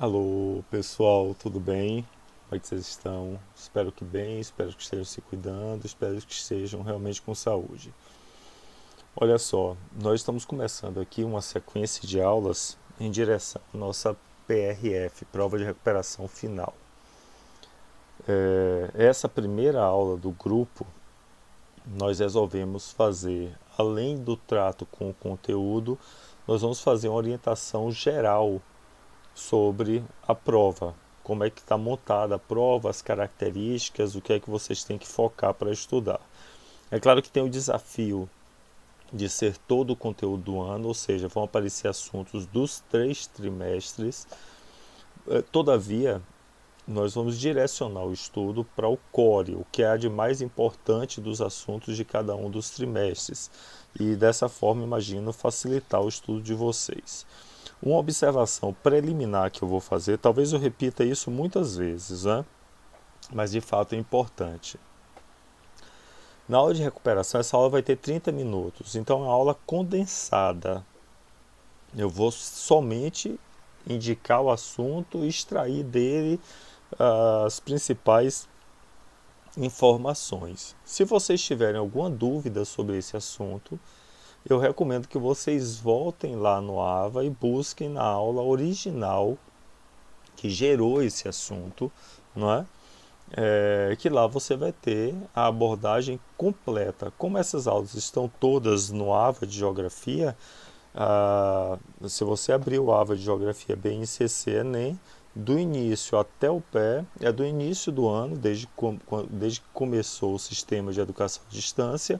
Alô, pessoal, tudo bem? Como é que vocês estão? Espero que bem, espero que estejam se cuidando, espero que estejam realmente com saúde. Olha só, nós estamos começando aqui uma sequência de aulas em direção à nossa PRF, Prova de Recuperação Final. Essa primeira aula do grupo, nós resolvemos fazer, além do trato com o conteúdo, nós vamos fazer uma orientação geral sobre a prova, como é que está montada a prova, as características, o que é que vocês têm que focar para estudar. É claro que tem o desafio de ser todo o conteúdo do ano, ou seja, vão aparecer assuntos dos 3 trimestres. Todavia, nós vamos direcionar o estudo para o core, o que há de mais importante dos assuntos de cada um dos trimestres. E dessa forma, imagino facilitar o estudo de vocês. Uma observação preliminar que eu vou fazer, talvez eu repita isso muitas vezes, né? Mas de fato é importante. Na aula de recuperação, essa aula vai ter 30 minutos, então é uma aula condensada. Eu vou somente indicar o assunto e extrair dele as principais informações. Se vocês tiverem alguma dúvida sobre esse assunto, eu recomendo que vocês voltem lá no AVA e busquem na aula original que gerou esse assunto, não é? Que lá você vai ter a abordagem completa. Como essas aulas estão todas no AVA de Geografia, se você abrir o AVA de Geografia BNCC Enem, do início até o pé, é do início do ano, desde que começou o sistema de educação à distância,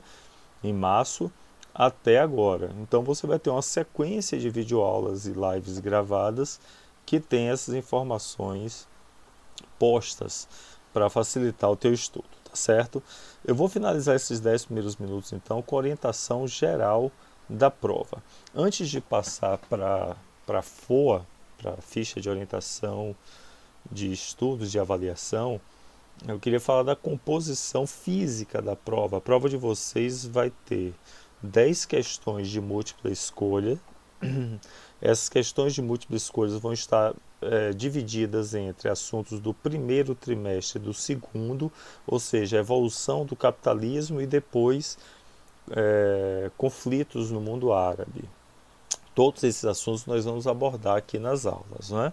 em março, até agora. Então você vai ter uma sequência de videoaulas e lives gravadas que tem essas informações postas para facilitar o teu estudo, tá certo? Eu vou finalizar esses 10 primeiros minutos então com a orientação geral da prova. Antes de passar para a FOA, para a ficha de orientação de estudos de avaliação, eu queria falar da composição física da prova. A prova de vocês vai ter 10 questões de múltipla escolha. Essas questões de múltipla escolha vão estar divididas entre assuntos do primeiro trimestre e do segundo, ou seja, a evolução do capitalismo e depois conflitos no mundo árabe. Todos esses assuntos nós vamos abordar aqui nas aulas, não é?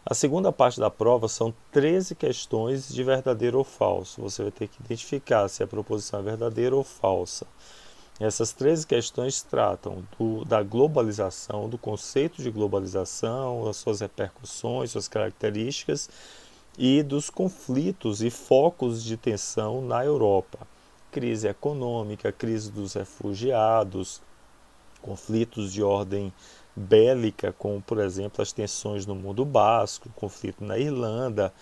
A segunda parte da prova são 13 questões de verdadeiro ou falso. Você vai ter que identificar se a proposição é verdadeira ou falsa. Essas 13 questões tratam da globalização, do conceito de globalização, as suas repercussões, suas características e dos conflitos e focos de tensão na Europa. Crise econômica, crise dos refugiados, conflitos de ordem bélica, como por exemplo as tensões no mundo basco, conflito na Irlanda.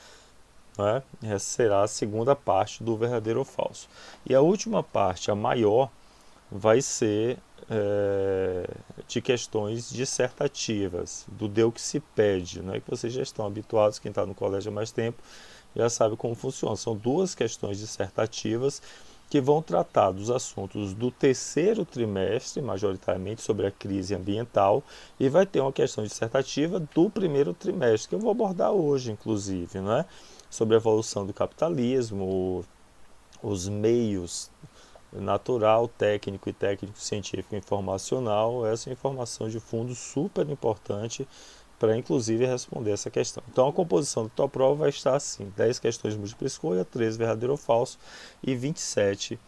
Né? Essa será a segunda parte do verdadeiro ou falso. E a última parte, a maior, vai ser de questões dissertativas, do Deu que se pede, né? Que vocês já estão habituados, quem está no colégio há mais tempo já sabe como funciona. São duas questões dissertativas que vão tratar dos assuntos do terceiro trimestre, majoritariamente sobre a crise ambiental, e vai ter uma questão dissertativa do primeiro trimestre, que eu vou abordar hoje, inclusive, né? Sobre a evolução do capitalismo, os meios natural, técnico e técnico-científico informacional, essa é informação de fundo super importante para inclusive responder essa questão. Então a composição da tua prova vai estar assim: 10 questões de múltipla escolha, 13 verdadeiro ou falso e 27,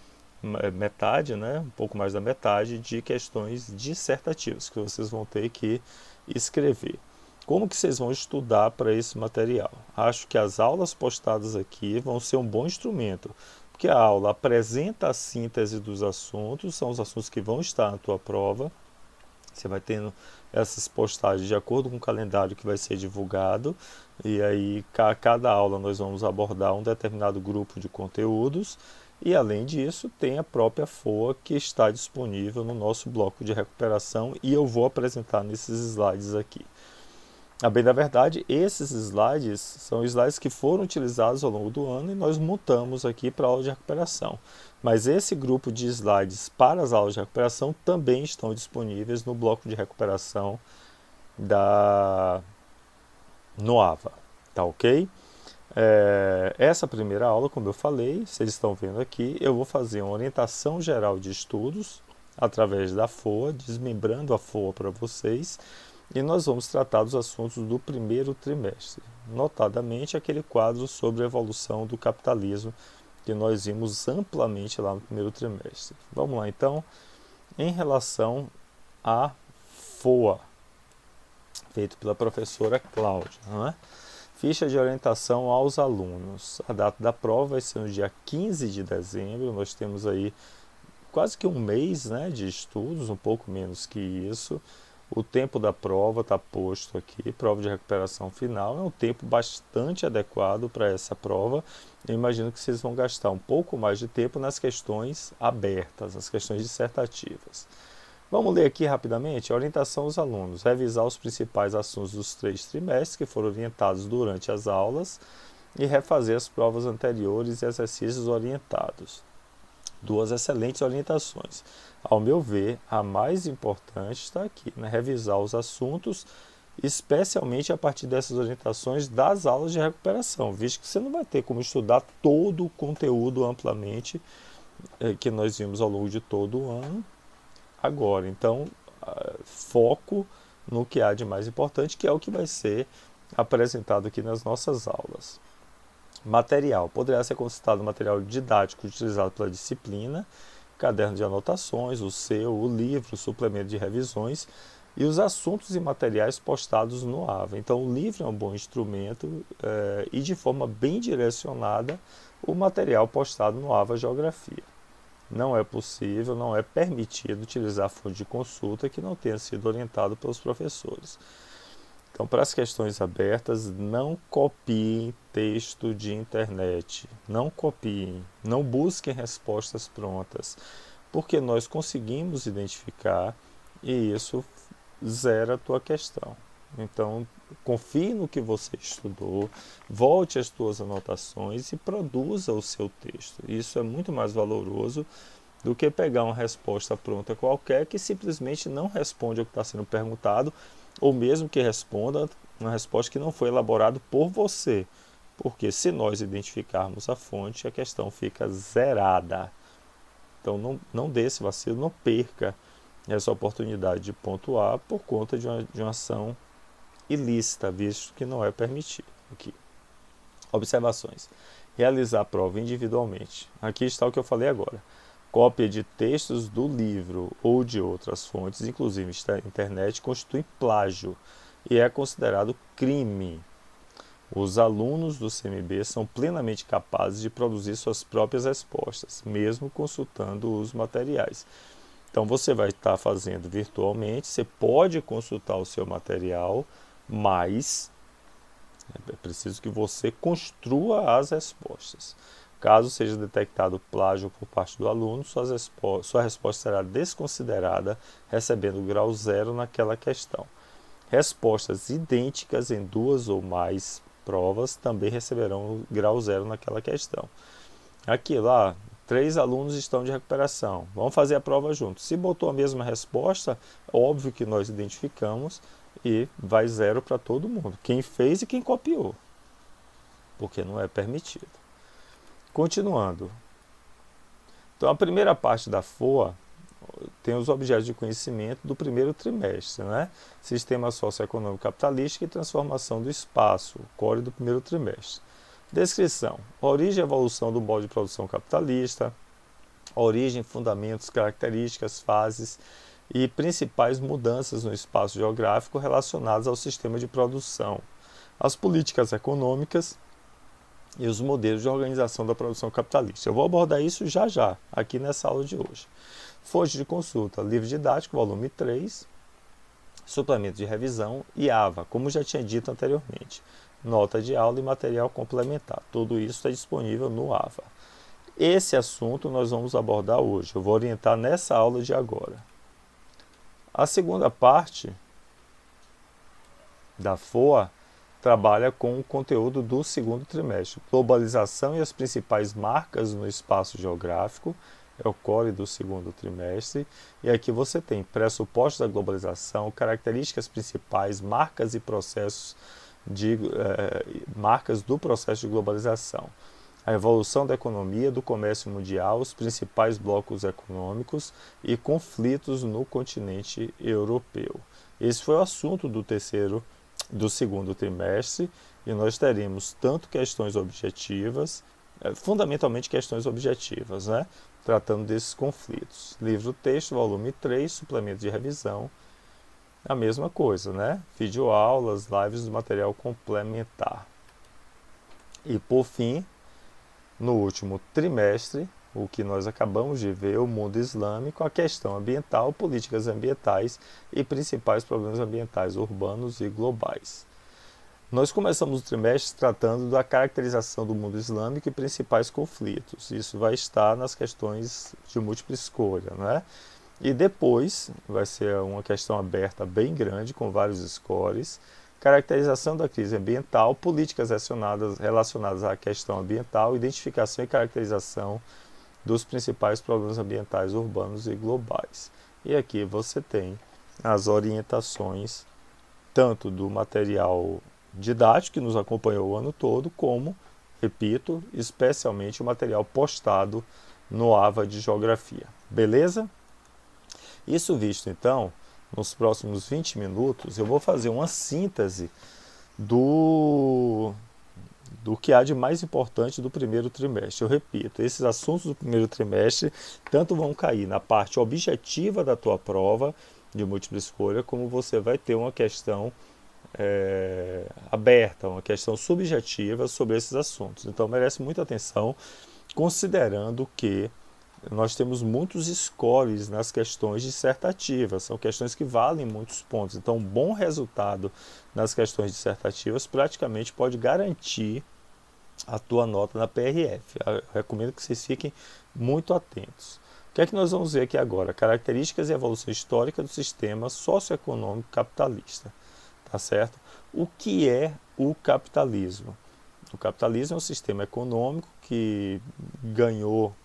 metade, né, um pouco mais da metade de questões dissertativas que vocês vão ter que escrever. Como que vocês vão estudar para esse material? Acho que as aulas postadas aqui vão ser um bom instrumento, porque a aula apresenta a síntese dos assuntos, são os assuntos que vão estar na tua prova. Você vai tendo essas postagens de acordo com o calendário que vai ser divulgado, e aí cada aula nós vamos abordar um determinado grupo de conteúdos, e além disso tem a própria FOA que está disponível no nosso bloco de recuperação, e eu vou apresentar nesses slides aqui. A bem da verdade, esses slides são slides que foram utilizados ao longo do ano e nós montamos aqui para a aula de recuperação. Mas esse grupo de slides para as aulas de recuperação também estão disponíveis no bloco de recuperação no AVA, tá ok? Essa primeira aula, como eu falei, vocês estão vendo aqui, eu vou fazer uma orientação geral de estudos através da FOA, desmembrando a FOA para vocês, e nós vamos tratar dos assuntos do primeiro trimestre, notadamente aquele quadro sobre a evolução do capitalismo que nós vimos amplamente lá no primeiro trimestre. Vamos lá então, em relação à FOA, feito pela professora Cláudia, não é? Ficha de orientação aos alunos. A data da prova vai ser no dia 15 de dezembro. Nós temos aí quase que um mês, né, de estudos, um pouco menos que isso. O tempo da prova está posto aqui, prova de recuperação final. É um tempo bastante adequado para essa prova. Eu imagino que vocês vão gastar um pouco mais de tempo nas questões abertas, nas questões dissertativas. Vamos ler aqui rapidamente. Orientação aos alunos. Revisar os principais assuntos dos 3 trimestres que foram orientados durante as aulas e refazer as provas anteriores e exercícios orientados. 2 excelentes orientações. Ao meu ver, a mais importante está aqui, né? Revisar os assuntos, especialmente a partir dessas orientações das aulas de recuperação, visto que você não vai ter como estudar todo o conteúdo amplamente que nós vimos ao longo de todo o ano agora. Então, foco no que há de mais importante, que é o que vai ser apresentado aqui nas nossas aulas. Material. Poderá ser consultado material didático utilizado pela disciplina, caderno de anotações, o seu, o livro, o suplemento de revisões e os assuntos e materiais postados no AVA. Então, o livro é um bom instrumento e, de forma bem direcionada, o material postado no AVA Geografia. Não é possível, não é permitido utilizar fonte de consulta que não tenha sido orientado pelos professores. Então, para as questões abertas, não copiem texto de internet. Não copiem, não busquem respostas prontas, porque nós conseguimos identificar e isso zera a tua questão. Então, confie no que você estudou, volte às tuas anotações e produza o seu texto. Isso é muito mais valoroso do que pegar uma resposta pronta qualquer que simplesmente não responde ao que está sendo perguntado, ou mesmo que responda uma resposta que não foi elaborada por você. Porque se nós identificarmos a fonte, a questão fica zerada. Então não dê esse vacilo, não perca essa oportunidade de pontuar por conta de uma ação ilícita, visto que não é permitido. Aqui. Observações. Realizar a prova individualmente. Aqui está o que eu falei agora. Cópia de textos do livro ou de outras fontes, inclusive da internet, constitui plágio e é considerado crime. Os alunos do CMB são plenamente capazes de produzir suas próprias respostas, mesmo consultando os materiais. Então você vai estar fazendo virtualmente, você pode consultar o seu material, mas é preciso que você construa as respostas. Caso seja detectado plágio por parte do aluno, sua resposta será desconsiderada, recebendo grau 0 naquela questão. Respostas idênticas em 2 ou mais provas também receberão grau 0 naquela questão. Aqui, lá, 3 alunos estão de recuperação. Vamos fazer a prova juntos. Se botou a mesma resposta, óbvio que nós identificamos e vai 0 para todo mundo. Quem fez e quem copiou. Porque não é permitido. Continuando. Então, a primeira parte da FOA tem os objetos de conhecimento do primeiro trimestre, né? Sistema socioeconômico capitalista e transformação do espaço, core do primeiro trimestre. Descrição. Origem e evolução do modo de produção capitalista, origem, fundamentos, características, fases e principais mudanças no espaço geográfico relacionadas ao sistema de produção, as políticas econômicas e os modelos de organização da produção capitalista. Eu vou abordar isso já, aqui nessa aula de hoje. Fonte de consulta, livro didático, volume 3, suplemento de revisão e AVA, como já tinha dito anteriormente. Nota de aula e material complementar. Tudo isso está disponível no AVA. Esse assunto nós vamos abordar hoje. Eu vou orientar nessa aula de agora. A segunda parte da FOA trabalha com o conteúdo do segundo trimestre. Globalização e as principais marcas no espaço geográfico, é o core do segundo trimestre. E aqui você tem pressupostos da globalização, características principais, marcas e processos de marcas do processo de globalização. A evolução da economia, do comércio mundial, os principais blocos econômicos e conflitos no continente europeu. Esse foi o assunto do segundo trimestre, e nós teremos tanto questões objetivas, fundamentalmente questões objetivas, né? Tratando desses conflitos. Livro-texto, volume 3, suplemento de revisão, a mesma coisa, né? Videoaulas, lives do material complementar. E por fim, no último trimestre, o que nós acabamos de ver, o mundo islâmico, a questão ambiental, políticas ambientais e principais problemas ambientais urbanos e globais. Nós começamos o trimestre tratando da caracterização do mundo islâmico e principais conflitos. Isso vai estar nas questões de múltipla escolha, né? E depois vai ser uma questão aberta bem grande, com vários scores. Caracterização da crise ambiental, políticas relacionadas à questão ambiental, identificação e caracterização dos principais problemas ambientais urbanos e globais. E aqui você tem as orientações tanto do material didático que nos acompanhou o ano todo, como, repito, especialmente o material postado no AVA de Geografia. Beleza? Isso visto, então, nos próximos 20 minutos, eu vou fazer uma síntese do que há de mais importante do primeiro trimestre. Eu repito, esses assuntos do primeiro trimestre tanto vão cair na parte objetiva da tua prova de múltipla escolha, como você vai ter uma questão aberta, uma questão subjetiva sobre esses assuntos. Então merece muita atenção, considerando que nós temos muitos scores nas questões dissertativas, são questões que valem muitos pontos. Então, um bom resultado nas questões dissertativas praticamente pode garantir a tua nota na PRF. Eu recomendo que vocês fiquem muito atentos. O que é que nós vamos ver aqui agora? Características e evolução histórica do sistema socioeconômico capitalista. Tá certo? O que é o capitalismo? O capitalismo é um sistema econômico que ganhou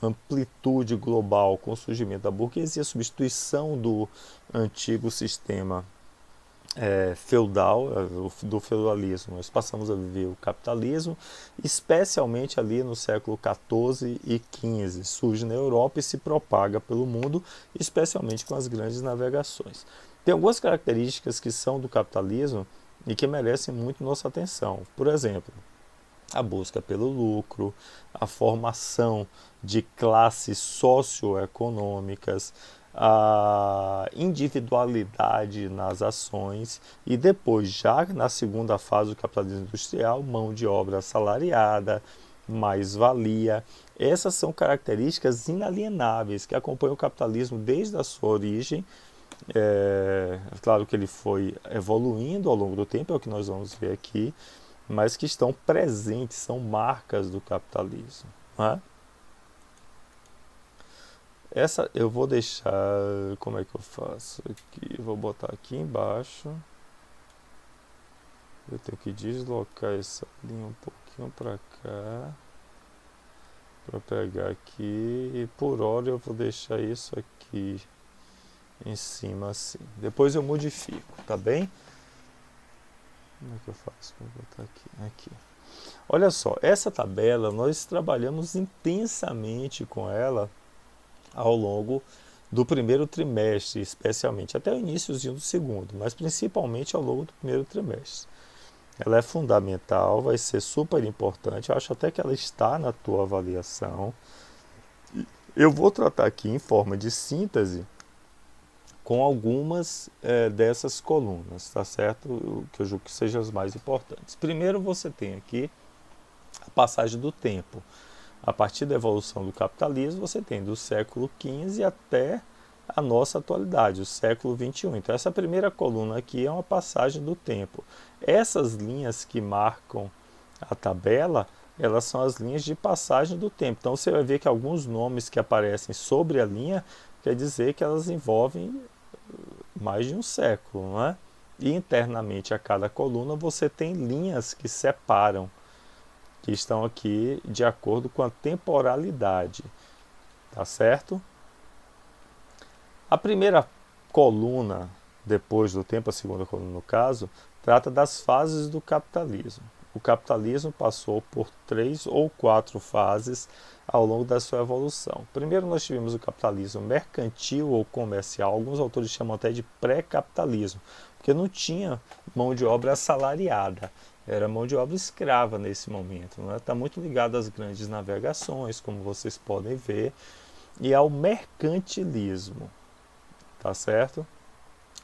amplitude global com o surgimento da burguesia, a substituição do antigo sistema feudal, do feudalismo. Nós passamos a viver o capitalismo, especialmente ali no século XIV e XV. Surge na Europa e se propaga pelo mundo, especialmente com as grandes navegações. Tem algumas características que são do capitalismo e que merecem muito nossa atenção. Por exemplo, a busca pelo lucro, a formação de classes socioeconômicas, a individualidade nas ações e depois, já na segunda fase do capitalismo industrial, mão de obra assalariada, mais-valia. Essas são características inalienáveis que acompanham o capitalismo desde a sua origem. Claro que ele foi evoluindo ao longo do tempo, é o que nós vamos ver aqui, mas que estão presentes, são marcas do capitalismo. Né? Essa eu vou deixar, como é que eu faço aqui? Vou botar aqui embaixo. Eu tenho que deslocar essa linha um pouquinho para cá, para pegar aqui, e por hora eu vou deixar isso aqui em cima assim. Depois eu modifico, tá bem? Como é que eu faço? Vou botar aqui. Olha só, essa tabela nós trabalhamos intensamente com ela ao longo do primeiro trimestre, especialmente até o iníciozinho do segundo, mas principalmente ao longo do primeiro trimestre. Ela é fundamental, vai ser super importante. Eu acho até que ela está na tua avaliação. Eu vou tratar aqui em forma de síntese com algumas dessas colunas, tá certo? Que eu julgo que sejam as mais importantes. Primeiro você tem aqui a passagem do tempo. A partir da evolução do capitalismo, você tem do século XV até a nossa atualidade, o século XXI. Então essa primeira coluna aqui é uma passagem do tempo. Essas linhas que marcam a tabela, elas são as linhas de passagem do tempo. Então você vai ver que alguns nomes que aparecem sobre a linha, quer dizer que elas envolvem mais de um século, não é? E internamente a cada coluna você tem linhas que separam, que estão aqui de acordo com a temporalidade, tá certo? A primeira coluna, depois do tempo, a segunda coluna no caso, trata das fases do capitalismo. O capitalismo passou por 3 ou 4 fases ao longo da sua evolução. Primeiro nós tivemos o capitalismo mercantil ou comercial, alguns autores chamam até de pré-capitalismo, porque não tinha mão de obra assalariada, era mão de obra escrava nesse momento. Está muito ligado às grandes navegações, como vocês podem ver, e ao mercantilismo, tá certo?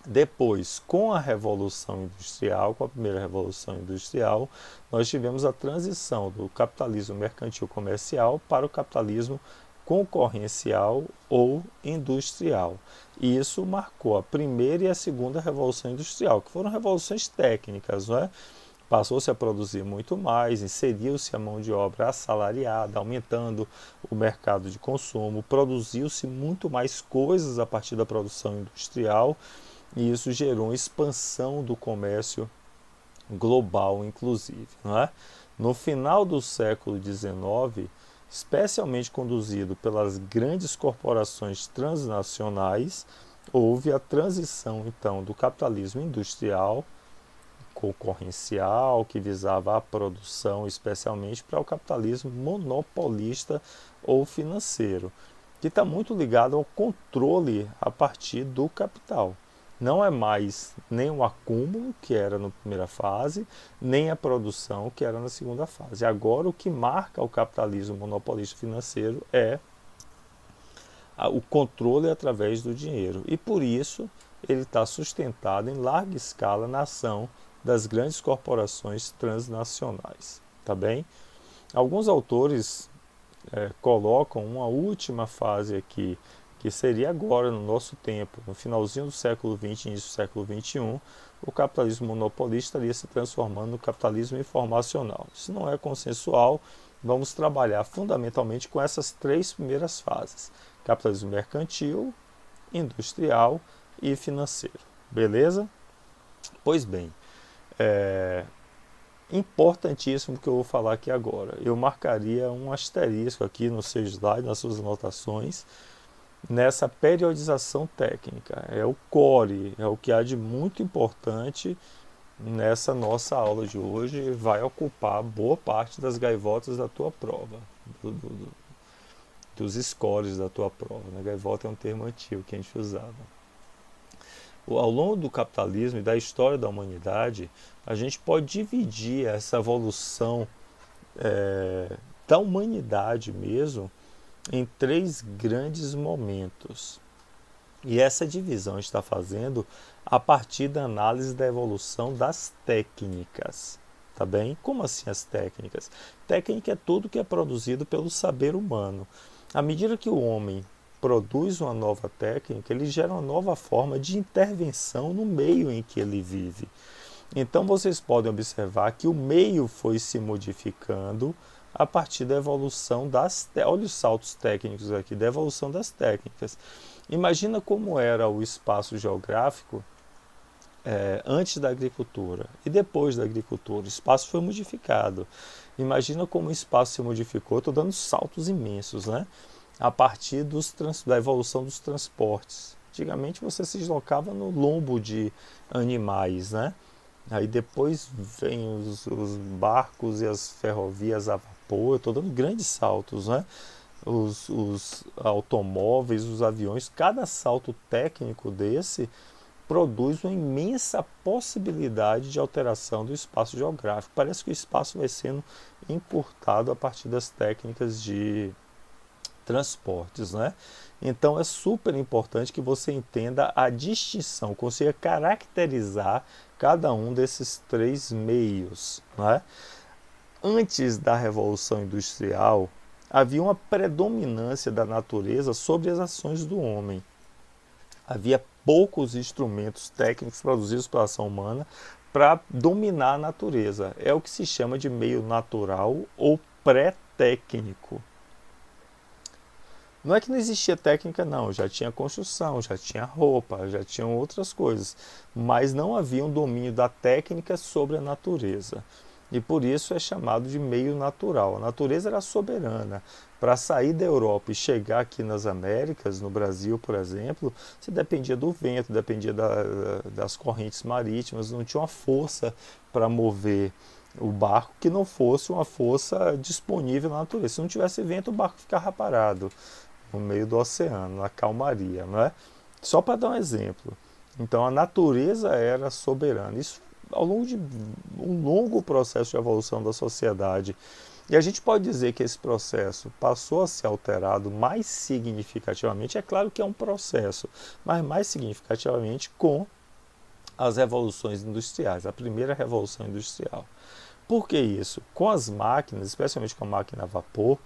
Depois, com a Revolução Industrial, com a primeira Revolução Industrial, nós tivemos a transição do capitalismo mercantil comercial para o capitalismo concorrencial ou industrial. E isso marcou a primeira e a segunda Revolução Industrial, que foram revoluções técnicas, não é? Passou-se a produzir muito mais, inseriu-se a mão de obra assalariada, aumentando o mercado de consumo, produziu-se muito mais coisas a partir da produção industrial, e isso gerou uma expansão do comércio global, inclusive. Não é? No final do século XIX, especialmente conduzido pelas grandes corporações transnacionais, houve a transição, então, do capitalismo industrial, concorrencial, que visava a produção especialmente, para o capitalismo monopolista ou financeiro, que está muito ligado ao controle a partir do capital. Não é mais nem o acúmulo, que era na primeira fase, nem a produção, que era na segunda fase. Agora, o que marca o capitalismo monopolista financeiro é o controle através do dinheiro. E por isso, ele está sustentado em larga escala na ação das grandes corporações transnacionais. Tá bem? Alguns autores colocam uma última fase aqui, que seria agora, no nosso tempo, no finalzinho do século XX, início do século XXI, o capitalismo monopolista estaria se transformando no capitalismo informacional. Isso não é consensual, vamos trabalhar fundamentalmente com essas 3 primeiras fases: capitalismo mercantil, industrial e financeiro. Beleza? Pois bem, importantíssimo que eu vou falar aqui agora. Eu marcaria um asterisco aqui no seu slide, nas suas anotações, nessa periodização técnica. É o core, é o que há de muito importante nessa nossa aula de hoje, vai ocupar boa parte das gaivotas da tua prova, dos scores da tua prova. Gaivota é um termo antigo que a gente usava. Ao longo do capitalismo e da história da humanidade, a gente pode dividir essa evolução da humanidade mesmo em 3 grandes momentos. E essa divisão está fazendo a partir da análise da evolução das técnicas. Tá bem? Como assim as técnicas? Técnica é tudo que é produzido pelo saber humano. À medida que o homem produz uma nova técnica, ele gera uma nova forma de intervenção no meio em que ele vive. Então vocês podem observar que o meio foi se modificando a partir da evolução olha os saltos técnicos aqui, da evolução das técnicas. Imagina como era o espaço geográfico antes da agricultura e depois da agricultura. O espaço foi modificado. Imagina como o espaço se modificou. Estou dando saltos imensos, né? A partir da evolução dos transportes. Antigamente você se deslocava no lombo de animais, né? Aí depois vem os barcos e as ferrovias a vapor. Eu estou dando grandes saltos, né? Os automóveis, os aviões. Cada salto técnico desse produz uma imensa possibilidade de alteração do espaço geográfico. Parece que o espaço vai sendo encurtado a partir das técnicas de transportes, né? Então é super importante que você entenda a distinção, consiga caracterizar cada um desses 3 meios, né? Antes da Revolução Industrial, havia uma predominância da natureza sobre as ações do homem. Havia poucos instrumentos técnicos produzidos pela ação humana para dominar a natureza. É o que se chama de meio natural ou pré-técnico. Não é que não existia técnica, não. Já tinha construção, já tinha roupa, já tinham outras coisas. Mas não havia um domínio da técnica sobre a natureza. E por isso é chamado de meio natural. A natureza era soberana. Para sair da Europa e chegar aqui nas Américas, no Brasil, por exemplo, você dependia do vento, dependia das correntes marítimas, não tinha uma força para mover o barco que não fosse uma força disponível na natureza. Se não tivesse vento, o barco ficava parado no meio do oceano, na calmaria, não é? Só para dar um exemplo. Então a natureza era soberana. Isso ao longo de um longo processo de evolução da sociedade. E a gente pode dizer que esse processo passou a ser alterado mais significativamente, é claro que é um processo, mas mais significativamente com as revoluções industriais, a primeira revolução industrial. Por que isso? Com as máquinas, especialmente com a máquina a vapor,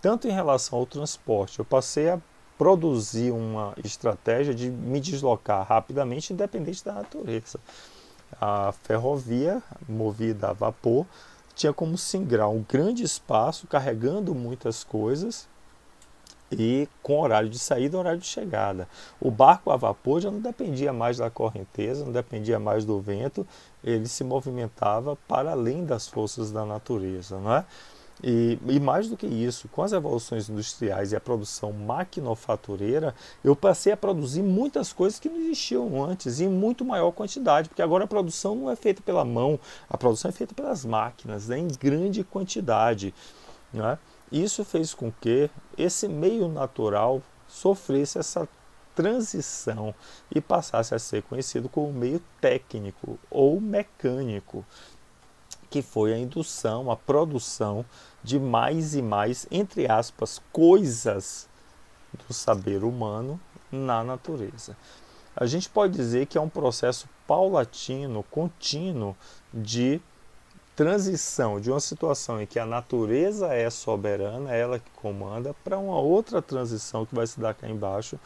tanto em relação ao transporte, eu passei a produzir uma estratégia de me deslocar rapidamente, independente da natureza. A ferrovia, movida a vapor, tinha como singrar um grande espaço, carregando muitas coisas e com horário de saída e horário de chegada. O barco a vapor já não dependia mais da correnteza, não dependia mais do vento, ele se movimentava para além das forças da natureza, não é? E mais do que isso, com as evoluções industriais e a produção maquinofatureira, eu passei a produzir muitas coisas que não existiam antes, em muito maior quantidade, porque agora a produção não é feita pela mão, a produção é feita pelas máquinas, né, em grande quantidade. Né? Isso fez com que esse meio natural sofresse essa transição e passasse a ser conhecido como meio técnico ou mecânico, que foi a indução, a produção de mais e mais, entre aspas, coisas do saber humano na natureza. A gente pode dizer que é um processo paulatino, contínuo, de transição de uma situação em que a natureza é soberana, é ela que comanda, para uma outra transição que vai se dar cá embaixo,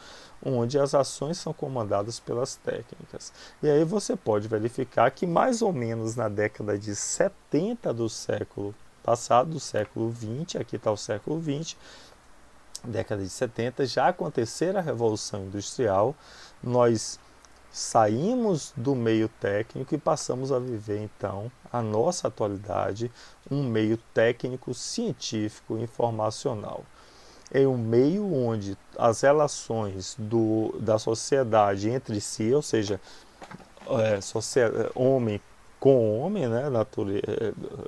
onde as ações são comandadas pelas técnicas. E aí você pode verificar que mais ou menos na década de 70 do século passado, do século 20, aqui está o século 20, década de 70, já acontecera a Revolução Industrial, nós saímos do meio técnico e passamos a viver então a nossa atualidade, um meio técnico, científico, informacional. É um meio onde as relações da sociedade entre si, ou seja, homem com homem, né,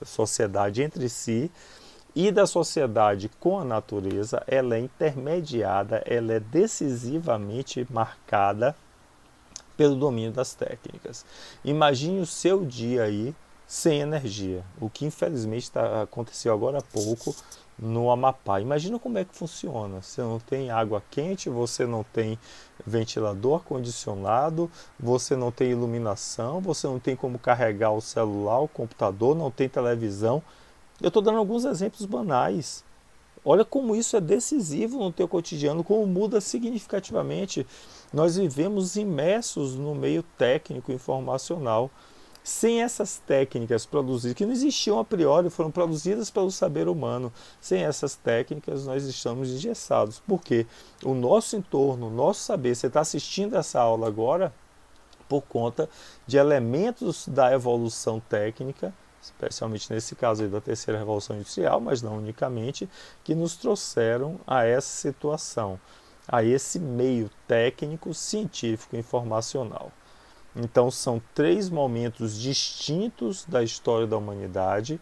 sociedade entre si, e da sociedade com a natureza, ela é intermediada, ela é decisivamente marcada pelo domínio das técnicas. Imagine o seu dia aí sem energia, o que infelizmente aconteceu agora há pouco no Amapá. Imagina como é que funciona. Você não tem água quente, você não tem ventilador ar-condicionado, você não tem iluminação, você não tem como carregar o celular, o computador, não tem televisão. Eu estou dando alguns exemplos banais. Olha como isso é decisivo no teu cotidiano, como muda significativamente. Nós vivemos imersos no meio técnico informacional. Sem essas técnicas produzidas, que não existiam a priori, foram produzidas pelo saber humano. Sem essas técnicas, nós estamos engessados. Porque o nosso entorno, o nosso saber, você está assistindo essa aula agora por conta de elementos da evolução técnica, especialmente nesse caso aí da terceira revolução industrial, mas não unicamente, que nos trouxeram a essa situação, a esse meio técnico, científico, informacional. Então são três momentos distintos da história da humanidade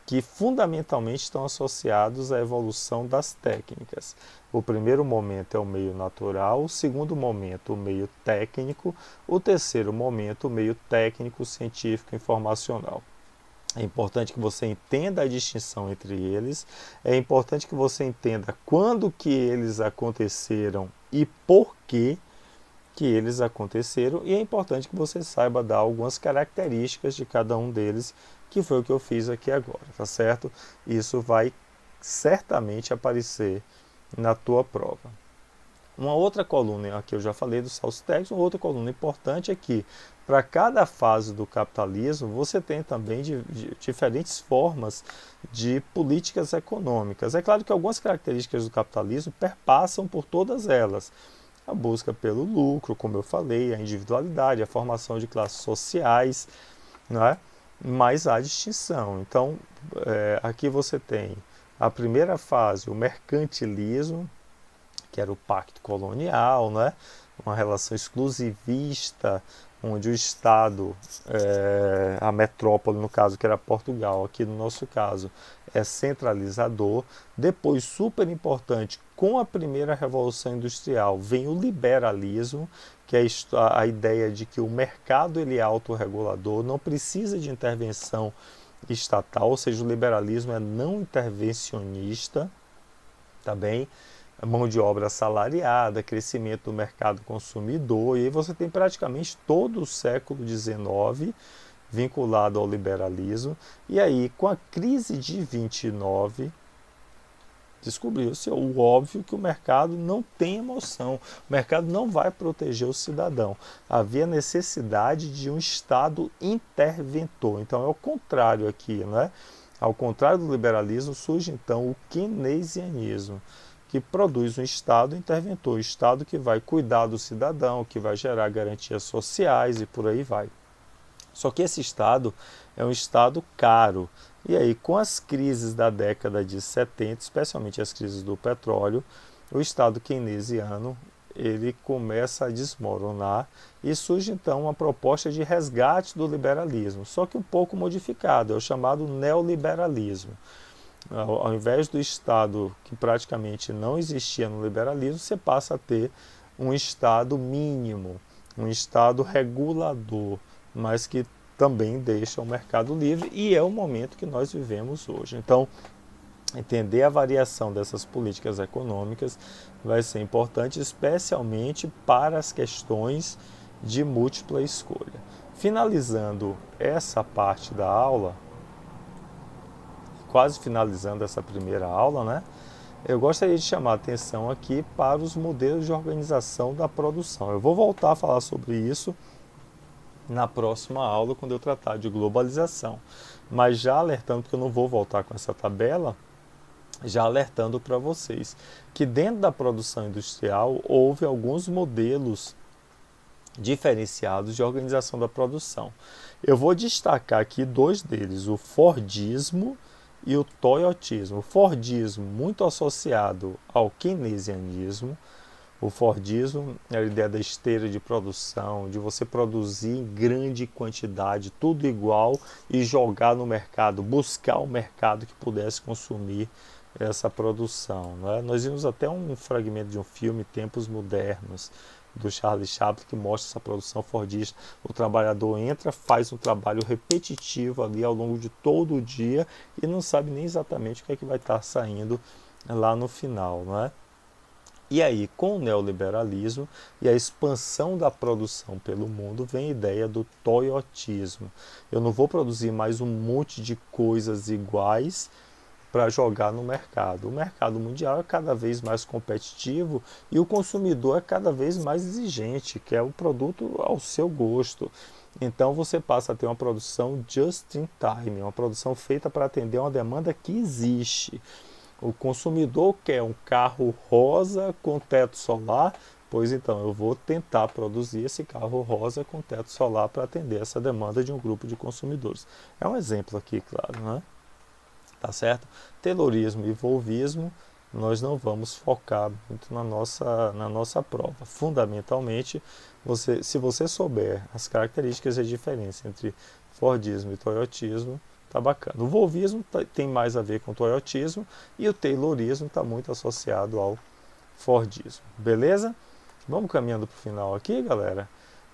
que fundamentalmente estão associados à evolução das técnicas. O primeiro momento é o meio natural, o segundo momento o meio técnico, o terceiro momento o meio técnico, científico, informacional. É importante que você entenda a distinção entre eles, é importante que você entenda quando que eles aconteceram e por que eles aconteceram, e é importante que você saiba dar algumas características de cada um deles, que foi o que eu fiz aqui agora, tá certo? Isso vai certamente aparecer na tua prova. Uma outra coluna, aqui eu já falei dos saltos técnicos, uma outra coluna importante é que para cada fase do capitalismo você tem também diferentes formas de políticas econômicas. É claro que algumas características do capitalismo perpassam por todas elas. A busca pelo lucro, como eu falei, a individualidade, a formação de classes sociais, não é? mas há distinção. Então, aqui você tem a primeira fase, o mercantilismo, que era o pacto colonial, né? Uma relação exclusivista, onde o Estado, a metrópole, no caso, que era Portugal, aqui no nosso caso, é centralizador. Depois, super importante, com a primeira Revolução Industrial, vem o liberalismo, que é a ideia de que o mercado ele é autorregulador, não precisa de intervenção estatal, ou seja, o liberalismo é não intervencionista, tá bem? Mão de obra assalariada, crescimento do mercado consumidor, e aí você tem praticamente todo o século XIX vinculado ao liberalismo. E aí, com a crise de 29, descobriu-se o óbvio que o mercado não tem emoção, o mercado não vai proteger o cidadão. Havia necessidade de um Estado interventor. Então é o contrário aqui, né? Ao contrário do liberalismo, surge então o keynesianismo, que produz um Estado interventor, um Estado que vai cuidar do cidadão, que vai gerar garantias sociais e por aí vai. Só que esse Estado é um Estado caro. E aí, com as crises da década de 70, especialmente as crises do petróleo, o Estado keynesiano ele começa a desmoronar e surge então uma proposta de resgate do liberalismo, só que um pouco modificado, é o chamado neoliberalismo. Ao invés do Estado que praticamente não existia no liberalismo, você passa a ter um Estado mínimo, um Estado regulador, mas que também deixa o mercado livre, e é o momento que nós vivemos hoje. Então, entender a variação dessas políticas econômicas vai ser importante, especialmente para as questões de múltipla escolha. Finalizando essa parte da aula, quase finalizando essa primeira aula, né? Eu gostaria de chamar a atenção aqui para os modelos de organização da produção. Eu vou voltar a falar sobre isso na próxima aula, quando eu tratar de globalização. Mas já alertando, porque eu não vou voltar com essa tabela, já alertando para vocês que dentro da produção industrial houve alguns modelos diferenciados de organização da produção. Eu vou destacar aqui dois deles, o Fordismo e o Toyotismo. O Fordismo muito associado ao keynesianismo. O Fordismo é a ideia da esteira de produção, de você produzir em grande quantidade, tudo igual, e jogar no mercado, buscar um mercado que pudesse consumir essa produção, né? Nós vimos até um fragmento de um filme, Tempos Modernos, do Charlie Chaplin, que mostra essa produção fordista. O trabalhador entra, faz um trabalho repetitivo ali ao longo de todo o dia e não sabe nem exatamente o que é que vai estar saindo lá no final, não é? E aí, com o neoliberalismo e a expansão da produção pelo mundo, vem a ideia do toyotismo. Eu não vou produzir mais um monte de coisas iguais para jogar no mercado. O mercado mundial é cada vez mais competitivo e o consumidor é cada vez mais exigente, quer o produto ao seu gosto. Então você passa a ter uma produção just in time, uma produção feita para atender uma demanda que existe. O consumidor quer um carro rosa com teto solar, pois então eu vou tentar produzir esse carro rosa com teto solar para atender essa demanda de um grupo de consumidores. É um exemplo aqui, claro, né? Tá certo? Taylorismo e volvismo, nós não vamos focar muito na nossa prova. Fundamentalmente, se você souber as características e a diferença entre Fordismo e Toyotismo, tá bacana. O volvismo tem mais a ver com o toyotismo e o taylorismo está muito associado ao Fordismo. Beleza? Vamos caminhando para o final aqui, galera.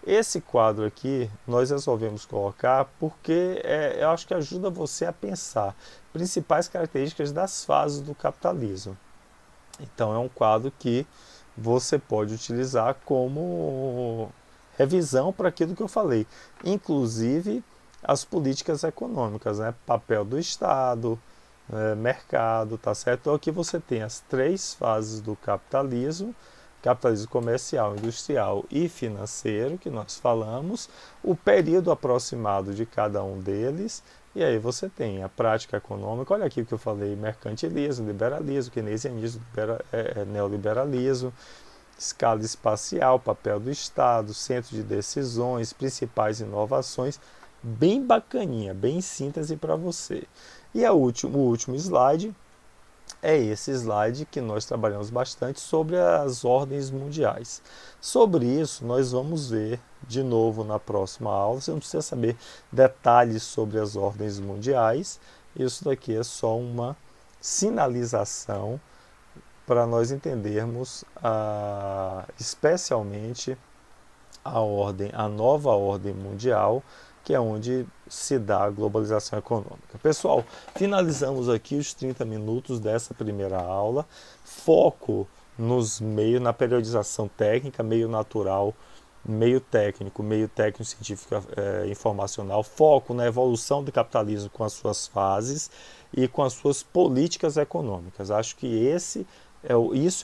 Esse quadro aqui nós resolvemos colocar porque eu acho que ajuda você a pensar principais características das fases do capitalismo. Então é um quadro que você pode utilizar como revisão para aquilo que eu falei, inclusive as políticas econômicas, né? Papel do Estado, mercado, tá certo? Então aqui você tem as três fases do capitalismo: capitalismo comercial, industrial e financeiro, que nós falamos, o período aproximado de cada um deles, e aí você tem a prática econômica. Olha aqui o que eu falei: mercantilismo, liberalismo, keynesianismo, neoliberalismo, escala espacial, papel do Estado, centro de decisões, principais inovações. bem bacaninha, bem em síntese para você. E o último slide é esse slide que nós trabalhamos bastante sobre as ordens mundiais. Sobre isso, nós vamos ver de novo na próxima aula. Você não precisa saber detalhes sobre as ordens mundiais. Isso daqui é só uma sinalização para nós entendermos especialmente a nova ordem mundial, que é onde se dá a globalização econômica. Pessoal, finalizamos aqui os 30 minutos dessa primeira aula. Foco nos meios, na periodização técnica, meio natural, meio técnico científico informacional. Foco na evolução do capitalismo com as suas fases e com as suas políticas econômicas. Acho que isso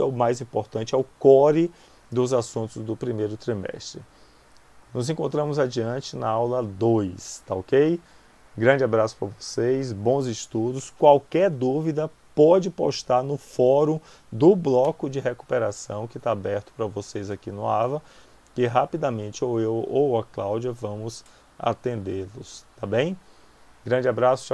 é o mais importante, é o core dos assuntos do primeiro trimestre. Nos encontramos adiante na aula 2, tá ok? Grande abraço para vocês, bons estudos. Qualquer dúvida pode postar no fórum do bloco de recuperação que está aberto para vocês aqui no AVA, que rapidamente ou eu ou a Cláudia vamos atendê-los, tá bem? Grande abraço, tchau.